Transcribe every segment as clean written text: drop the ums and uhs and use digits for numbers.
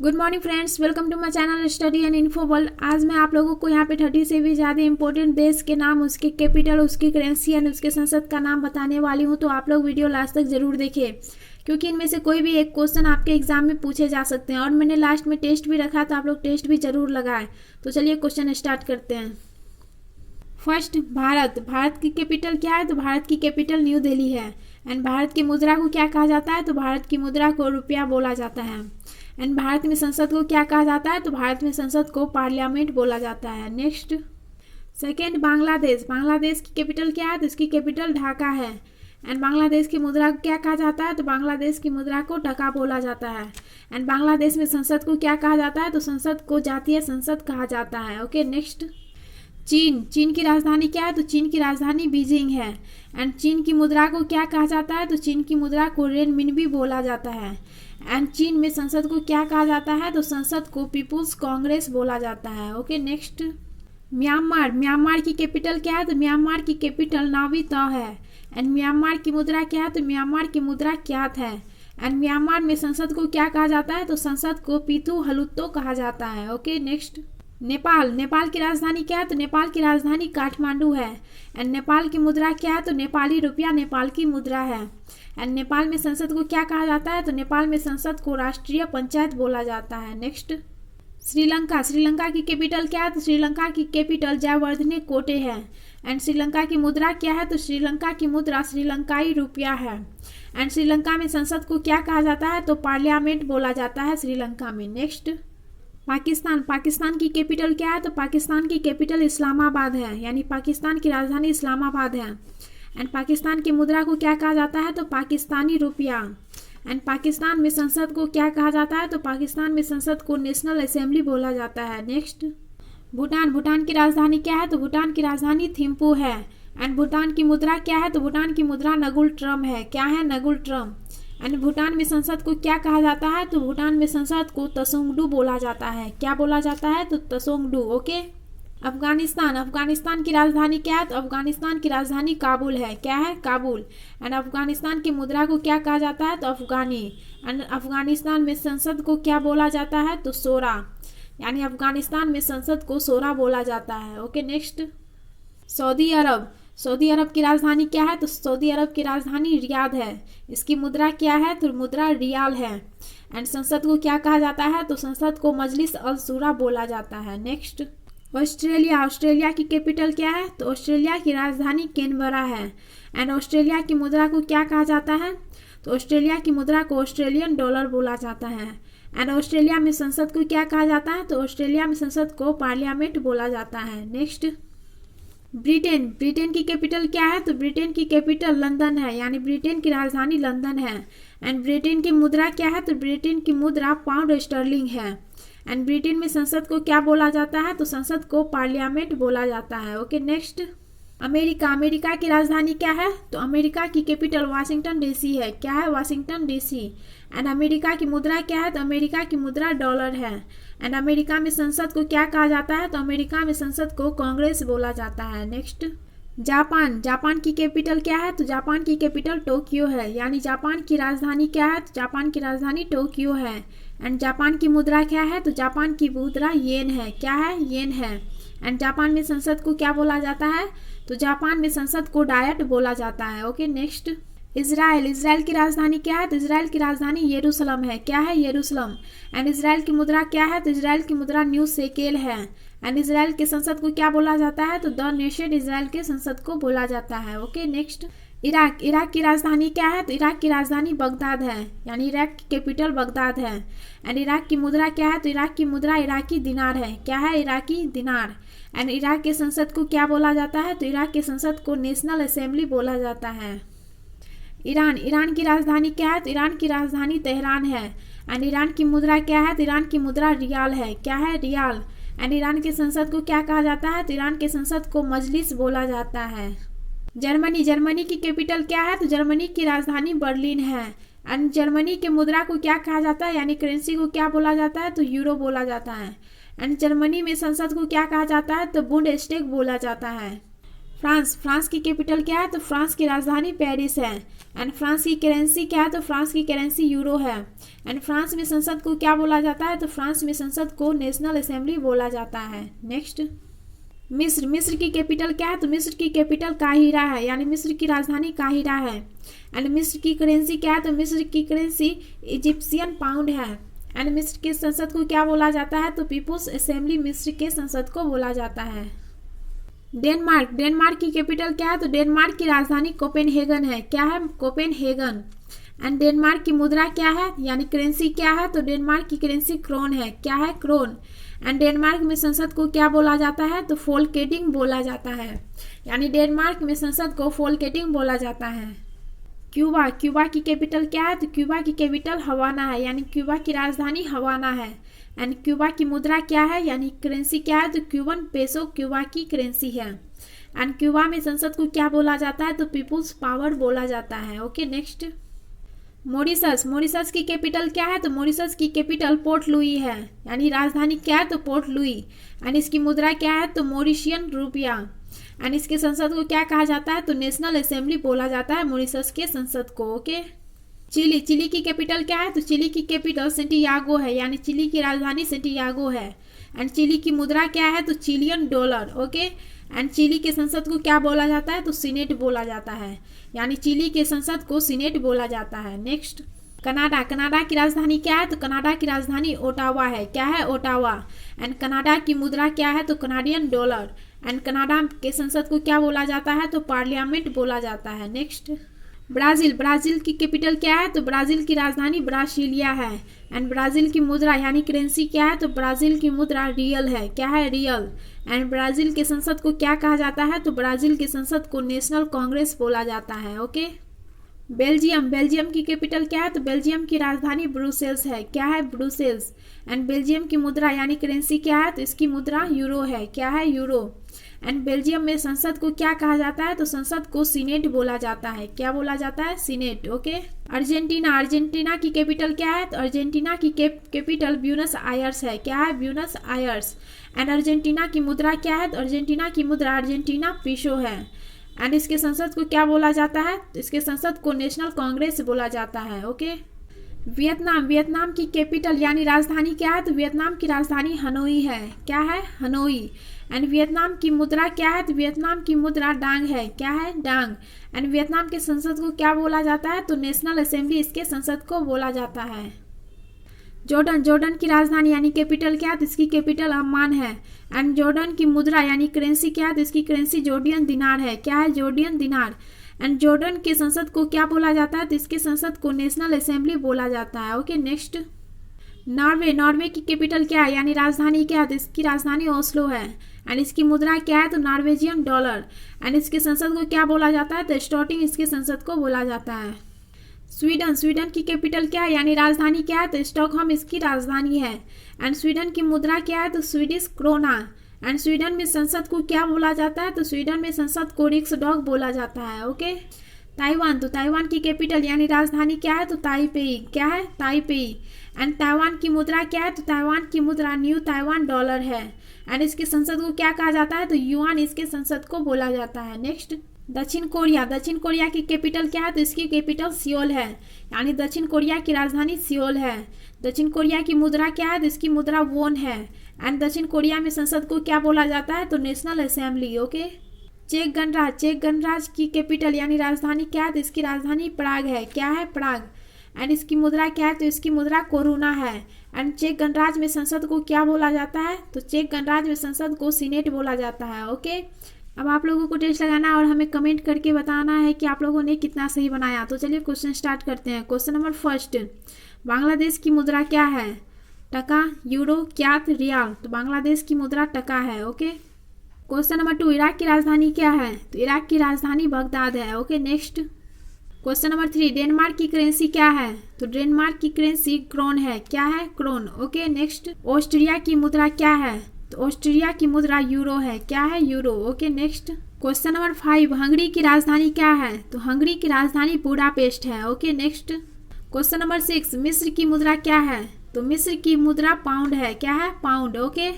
Good morning friends, welcome to my channel study and info world. आज मैं आप लोगों को यहाँ पे 30 से भी ज़्यादा इंपॉर्टेंट देश के नाम, उसके कैपिटल, उसकी करेंसी एंड उसके संसद का नाम बताने वाली हूँ। तो आप लोग वीडियो लास्ट तक जरूर देखिए, क्योंकि इनमें से कोई भी एक क्वेश्चन आपके एग्जाम में पूछे जा सकते हैं। और मैंने लास्ट में टेस्ट भी रखा, तो आप लोग टेस्ट भी जरूर लगाएं। तो चलिए क्वेश्चन स्टार्ट करते हैं। फर्स्ट, भारत की कैपिटल क्या है? तो भारत की कैपिटल न्यू दिल्ली है। एंड भारत की मुद्रा को क्या कहा जाता है? तो भारत की मुद्रा को रुपया बोला जाता है। एंड भारत में संसद को क्या कहा जाता है? तो भारत में संसद को पार्लियामेंट बोला जाता है। नेक्स्ट, सेकेंड, बांग्लादेश की कैपिटल क्या है? तो इसकी कैपिटल ढाका है। एंड बांग्लादेश की मुद्रा को क्या कहा जाता है? तो बांग्लादेश की मुद्रा को टका बोला जाता है। एंड बांग्लादेश में संसद को क्या कहा जाता है? तो संसद को जातीय संसद कहा जाता है। ओके, नेक्स्ट, चीन की राजधानी क्या है? तो चीन की राजधानी बीजिंग है। एंड चीन की मुद्रा को क्या कहा जाता है? तो चीन की मुद्रा को रेनमिनबी बोला जाता है। एंड चीन में संसद को क्या कहा जाता है? तो संसद को पीपुल्स कांग्रेस बोला जाता है। ओके, नेक्स्ट, म्यांमार की कैपिटल क्या है? तो म्यांमार की कैपिटल नावितौ है। एंड म्यांमार की मुद्रा क्या है? तो म्यांमार की मुद्रा क्यात है। एंड म्यांमार में संसद को क्या कहा जाता है? तो संसद को पीतू हलुत्तो कहा जाता है। ओके, नेक्स्ट, नेपाल की राजधानी क्या है? तो नेपाल की राजधानी काठमांडू है। एंड नेपाल की मुद्रा क्या है? तो नेपाली रुपया नेपाल की मुद्रा है। एंड नेपाल में संसद को क्या कहा जाता है? तो नेपाल में संसद को राष्ट्रीय पंचायत बोला जाता है। नेक्स्ट, श्रीलंका की कैपिटल क्या है? तो श्रीलंका की कैपिटल जयवर्धने कोटे है। एंड श्रीलंका की मुद्रा क्या है? तो श्रीलंका की मुद्रा श्रीलंकाई रुपया है। एंड श्रीलंका में संसद को क्या कहा जाता है? तो पार्लियामेंट बोला जाता है श्रीलंका में। नेक्स्ट, पाकिस्तान की कैपिटल क्या है? तो पाकिस्तान की कैपिटल इस्लामाबाद है, यानी पाकिस्तान की राजधानी इस्लामाबाद है। एंड पाकिस्तान की मुद्रा को क्या कहा जाता है? तो पाकिस्तानी रुपया। एंड पाकिस्तान में संसद को क्या कहा जाता है? तो पाकिस्तान में संसद को नेशनल असेंबली बोला जाता है। नेक्स्ट, भूटान की राजधानी क्या है? तो भूटान की राजधानी थिम्पू है। एंड भूटान की मुद्रा क्या है? तो भूटान की मुद्रा नगुल ट्रम है। क्या है? नगुल ट्रम। एंड भूटान में संसद को क्या कहा जाता है? तो भूटान में संसद को तसोंगडू बोला जाता है। क्या बोला जाता है? तो तसोंगडू। ओके, अफगानिस्तान की राजधानी क्या है? तो अफगानिस्तान की राजधानी काबुल है। क्या है? काबुल। एंड अफगानिस्तान की मुद्रा को क्या कहा जाता है? तो अफगानी। एंड अफगानिस्तान में संसद को क्या बोला जाता है? तो सोरा, यानी अफगानिस्तान में संसद को सोरा बोला जाता है। ओके, नेक्स्ट, सऊदी अरब की राजधानी क्या है? तो सऊदी अरब की राजधानी रियाद है। इसकी मुद्रा क्या है? तो मुद्रा रियाल है। एंड संसद को क्या कहा जाता है? तो संसद को मजलिस अल शूरा बोला जाता है। नेक्स्ट, ऑस्ट्रेलिया की कैपिटल क्या है? तो ऑस्ट्रेलिया की राजधानी कैनबरा है। एंड ऑस्ट्रेलिया की मुद्रा को क्या कहा जाता है? तो ऑस्ट्रेलिया की मुद्रा को ऑस्ट्रेलियन डॉलर बोला जाता है। एंड ऑस्ट्रेलिया में संसद को क्या कहा जाता है? तो ऑस्ट्रेलिया में संसद को पार्लियामेंट बोला जाता है। नेक्स्ट, ब्रिटेन की कैपिटल क्या है? तो ब्रिटेन की कैपिटल लंदन है, यानी ब्रिटेन की राजधानी लंदन है। एंड ब्रिटेन की मुद्रा क्या है? तो ब्रिटेन की मुद्रा पाउंड स्टर्लिंग है। एंड ब्रिटेन में संसद को क्या बोला जाता है? तो संसद को पार्लियामेंट बोला जाता है। ओके, नेक्स्ट, अमेरिका की राजधानी क्या है? तो अमेरिका की कैपिटल वाशिंगटन डीसी है। क्या है? Washington DC. एंड अमेरिका की मुद्रा क्या है? तो अमेरिका की मुद्रा डॉलर है। एंड अमेरिका में संसद को क्या कहा जाता है? तो अमेरिका में संसद को कांग्रेस बोला जाता है। नेक्स्ट, जापान की कैपिटल क्या है? तो जापान की कैपिटल टोक्यो है, यानी जापान की राजधानी क्या है? तो जापान की राजधानी टोक्यो है। एंड जापान की मुद्रा क्या है? तो जापान की मुद्रा येन है। क्या है? येन है। एंड जापान में संसद को क्या बोला जाता है? तो जापान में संसद को डायट बोला जाता है। ओके, नेक्स्ट, इजराइल की राजधानी क्या है? तो इजराइल की राजधानी यरूशलेम है। क्या है? यरूशलेम। एंड इजराइल की मुद्रा क्या है? तो इजराइल की मुद्रा न्यू शेकेल है। एंड इजराइल के संसद को क्या बोला जाता है? तो द नेशन इजराइल के संसद को बोला जाता है। ओके, नेक्स्ट, इराक की राजधानी क्या है? तो इराक की राजधानी बगदाद है, यानी इराक की कैपिटल बगदाद है। एंड इराक की मुद्रा क्या है? तो इराक की मुद्रा इराकी दिनार है। क्या है? इराकी दिनार। एंड इराक के संसद को क्या बोला जाता है? तो इराक के संसद को नेशनल असेंबली बोला जाता है। ईरान की राजधानी क्या है? तो ईरान की राजधानी तेहरान है। एंड ईरान की मुद्रा क्या है? तो ईरान की मुद्रा रियाल है। क्या है? रियाल। एंड ईरान के संसद को क्या कहा जाता है? तो ईरान के संसद को मजलिस बोला जाता है। जर्मनी की कैपिटल क्या है? तो जर्मनी की राजधानी बर्लिन है। एंड जर्मनी के मुद्रा को क्या कहा जाता है, यानी करेंसी को क्या बोला जाता है? तो यूरो बोला जाता है। एंड जर्मनी में संसद को क्या कहा जाता है? तो बुंडेस्टैग बोला जाता है। फ्रांस की कैपिटल क्या है? तो फ्रांस की राजधानी पेरिस है। एंड फ्रांस की करेंसी क्या है? तो फ्रांस की करेंसी यूरो है। एंड फ्रांस में संसद को क्या बोला जाता है? तो फ्रांस में संसद को नेशनल असेंबली बोला जाता है। नेक्स्ट, मिस्र की कैपिटल क्या है? तो मिस्र की कैपिटल काहिरा है, यानी मिस्र की राजधानी काहिरा है। एंड मिस्र की करेंसी क्या है? तो मिस्र की करेंसी इजिप्शियन पाउंड है। एंड मिस्र के संसद को क्या बोला जाता है? तो पीपुल्स असेंबली मिस्र के संसद को बोला जाता है। डेनमार्क की कैपिटल क्या है? तो डेनमार्क की राजधानी कोपेनहेगन है। क्या है? कोपेनहेगन। एंड डेनमार्क की मुद्रा क्या है, यानी करेंसी क्या है? तो डेनमार्क की करेंसी क्रोन है। क्या है? क्रोन। एंड डेनमार्क में संसद को क्या बोला जाता है? तो फोल्केटिंग बोला जाता है, यानी डेनमार्क में संसद को फोल्केटिंग बोला जाता है। क्यूबा की कैपिटल क्या है? तो क्यूबा की कैपिटल हवाना है, यानी क्यूबा की राजधानी हवाना है। एंड क्यूबा की मुद्रा क्या है, यानी करेंसी क्या है? तो क्यूबन पेसो क्यूबा की करेंसी है। एंड क्यूबा में संसद को क्या बोला जाता है? तो पीपुल्स पावर बोला जाता है। ओके, नेक्स्ट, मॉरिशस की कैपिटल क्या है? तो मॉरिशस की कैपिटल पोर्ट लुई है, यानी राजधानी क्या है? तो पोर्ट लुई। एंड इसकी मुद्रा क्या है? तो मॉरिशियन रुपया। एंड इसके संसद को क्या कहा जाता है? तो नेशनल असेंबली बोला जाता है मॉरिशस के संसद को। ओके, चिली की कैपिटल क्या है? तो चिली की कैपिटल सेंटियागो है, यानी चिली की राजधानी सेंटियागो है। एंड चिली की मुद्रा क्या है? तो Chilean dollar. Okay, and Chile के संसद को क्या बोला जाता है? तो सीनेट बोला जाता है, यानी चिली के संसद को सीनेट बोला जाता है। नेक्स्ट, कनाडा की राजधानी क्या है? तो कनाडा की राजधानी ओटावा है। क्या है? ओटावा। एंड कनाडा की मुद्रा क्या है? तो कनाडियन डॉलर। एंड कनाडा के संसद को क्या बोला जाता है? तो पार्लियामेंट बोला जाता है। नेक्स्ट, ब्राजील की कैपिटल क्या है? तो ब्राजील की राजधानी ब्रासिलिया है। एंड ब्राजील की मुद्रा यानी करेंसी क्या है? तो ब्राजील की मुद्रा रियल है। क्या है? रियल। एंड ब्राजील के संसद को क्या कहा जाता है? तो ब्राजील के संसद को नेशनल कांग्रेस बोला जाता है। ओके, बेल्जियम की कैपिटल क्या है? तो बेल्जियम की राजधानी ब्रुसेल्स है। क्या है? ब्रुसेल्स। एंड बेल्जियम की मुद्रा यानी करेंसी क्या है? तो इसकी मुद्रा यूरो है। क्या है? यूरो। एंड बेल्जियम में संसद को क्या कहा जाता है? तो संसद को सीनेट बोला जाता है। क्या बोला जाता है? सीनेट। ओके, अर्जेंटीना की कैपिटल क्या है? तो अर्जेंटीना की कैपिटल ब्यूनस आयर्स है। क्या है? Buenos Aires. एंड अर्जेंटीना की मुद्रा क्या है? तो अर्जेंटीना की मुद्रा अर्जेंटीना पीसो है। एंड इसके संसद को क्या बोला जाता है? तो इसके संसद को नेशनल कांग्रेस बोला जाता है। ओके, वियतनाम की कैपिटल यानी राजधानी क्या है? तो वियतनाम की राजधानी हनोई है। क्या है? हनोई। एंड वियतनाम की मुद्रा क्या है? तो वियतनाम की मुद्रा डांग है। क्या है? डांग। एंड वियतनाम के संसद को क्या बोला जाता है? तो नेशनल असेंबली इसके संसद को बोला जाता है। जॉर्डन की राजधानी यानी कैपिटल क्या है? तो इसकी कैपिटल अम्मान है। एंड जॉर्डन की मुद्रा यानी करेंसी क्या है? तो इसकी करेंसी जॉर्डियन दिनार है। क्या है? जॉर्डियन दिनार। एंड जॉर्डन के संसद को क्या बोला जाता है? तो इसके संसद को नेशनल असेंबली बोला जाता है। ओके, नेक्स्ट, नॉर्वे की कैपिटल क्या है यानी राजधानी क्या है? तो इसकी राजधानी ओस्लो है। एंड इसकी मुद्रा क्या है? तो नॉर्वेजियन डॉलर। एंड इसके संसद को क्या बोला जाता है? तो स्टॉर्टिंग इसके संसद को बोला जाता है। स्वीडन की कैपिटल क्या है यानी राजधानी क्या है? तो स्टॉकहोम इसकी राजधानी है। एंड स्वीडन की मुद्रा क्या है? तो स्वीडिश क्रोना। एंड स्वीडन में संसद को क्या बोला जाता है? तो स्वीडन में संसद को रिक्सडॉग बोला जाता है। ओके, ताइवान की कैपिटल यानी राजधानी क्या है? तो ताइपेई। क्या है? ताइपेई। एंड ताइवान की मुद्रा क्या है? तो ताइवान की मुद्रा न्यू ताइवान डॉलर है। एंड इसके संसद को क्या कहा जाता है? तो युआन इसके संसद को बोला जाता है। नेक्स्ट, दक्षिण कोरिया की कैपिटल क्या है? तो इसकी कैपिटल सियोल है, यानी दक्षिण कोरिया की राजधानी सियोल है। दक्षिण कोरिया की मुद्रा क्या है? तो इसकी मुद्रा वोन है। एंड दक्षिण कोरिया में संसद को क्या बोला जाता है? तो नेशनल असेंबली। ओके, चेक गणराज्य की कैपिटल यानी राजधानी क्या है? तो इसकी राजधानी प्राग है। क्या है? प्राग। एंड इसकी मुद्रा क्या है? तो इसकी मुद्रा कोरोना है। एंड चेक गणराज्य में संसद को क्या बोला जाता है? तो चेक गणराज्य में संसद को सीनेट बोला जाता है। ओके, अब आप लोगों को टेस्ट लगाना और हमें कमेंट करके बताना है कि आप लोगों ने कितना सही बनाया। तो चलिए क्वेश्चन स्टार्ट करते हैं। क्वेश्चन नंबर फर्स्ट, बांग्लादेश की मुद्रा क्या है? टका, यूरो, क्यात, रियाल। तो बांग्लादेश की मुद्रा टका है। ओके, क्वेश्चन नंबर 2, इराक की राजधानी क्या है? तो इराक की राजधानी बगदाद है। Okay, next. Question number 3, Denmark की करेंसी क्या है? तो डेनमार्क की करेंसी क्रोन है। क्या है? क्रोन। Okay, next. ऑस्ट्रिया की मुद्रा क्या है? तो ऑस्ट्रिया की मुद्रा यूरो है। क्या है? Euro. Okay, next. Question number 5, Hungary की राजधानी क्या है? तो हंगरी की राजधानी बुडापेस्ट है। Okay, next. क्वेश्चन नंबर 6, मिस्र की मुद्रा क्या है? तो मिस्र की मुद्रा पाउंड है। क्या है? Pound. Okay,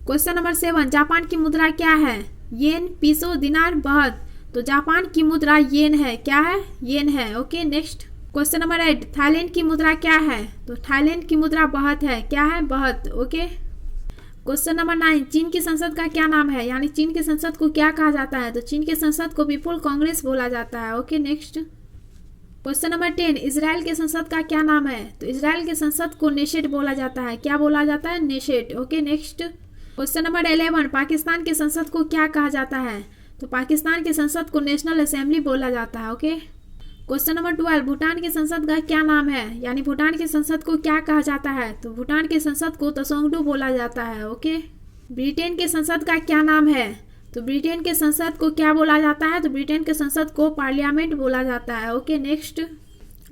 question number 7, Japan की मुद्रा क्या है? येन, पीसो, दिनार, बहत। तो जापान की मुद्रा येन है, क्या है? येन है। Okay next question number 8, Thailand की मुद्रा क्या है? तो थाईलैंड की मुद्रा बहत है, क्या है? बहत। ओके क्वेश्चन नंबर 9, चीन की संसद का क्या नाम है? यानी चीन की संसद को क्या कहा जाता है? तो चीन की संसद को पीपुल कांग्रेस बोला जाता है। Okay next question number 10, Israel के संसद का क्या नाम है? तो इजराइल के संसद को नेशेट बोला जाता है, क्या बोला जाता है? नेशेट। Okay next question number 11, Pakistan के संसद को क्या कहा जाता है? तो पाकिस्तान के संसद को नेशनल असेंबली बोला जाता है। ओके क्वेश्चन नंबर 12, भूटान की संसद का क्या नाम है? यानी भूटान की संसद को क्या कहा जाता है? तो भूटान की संसद को त्सोंगडू बोला जाता है। ओके ब्रिटेन के संसद का क्या नाम है? तो ब्रिटेन के संसद को क्या बोला जाता है? तो ब्रिटेन के संसद को पार्लियामेंट बोला जाता है। ओके नेक्स्ट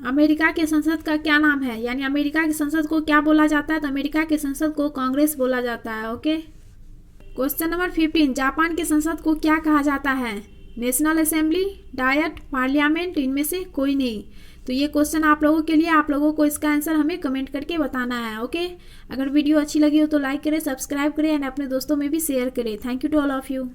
अमेरिका के संसद का क्या नाम है? यानी अमेरिका की संसद को क्या बोला जाता है? तो अमेरिका के संसद को कांग्रेस बोला जाता है। ओके क्वेश्चन नंबर 15, जापान की संसद को क्या कहा जाता है? नेशनल असेंबली, डायट, पार्लियामेंट, इनमें से कोई नहीं। तो ये क्वेश्चन आप लोगों के लिए, आप लोगों को इसका आंसर हमें कमेंट करके बताना है। ओके अगर वीडियो अच्छी लगी हो तो लाइक करें, सब्सक्राइब करें एंड अपने दोस्तों में भी शेयर करें। Thank you to all of you.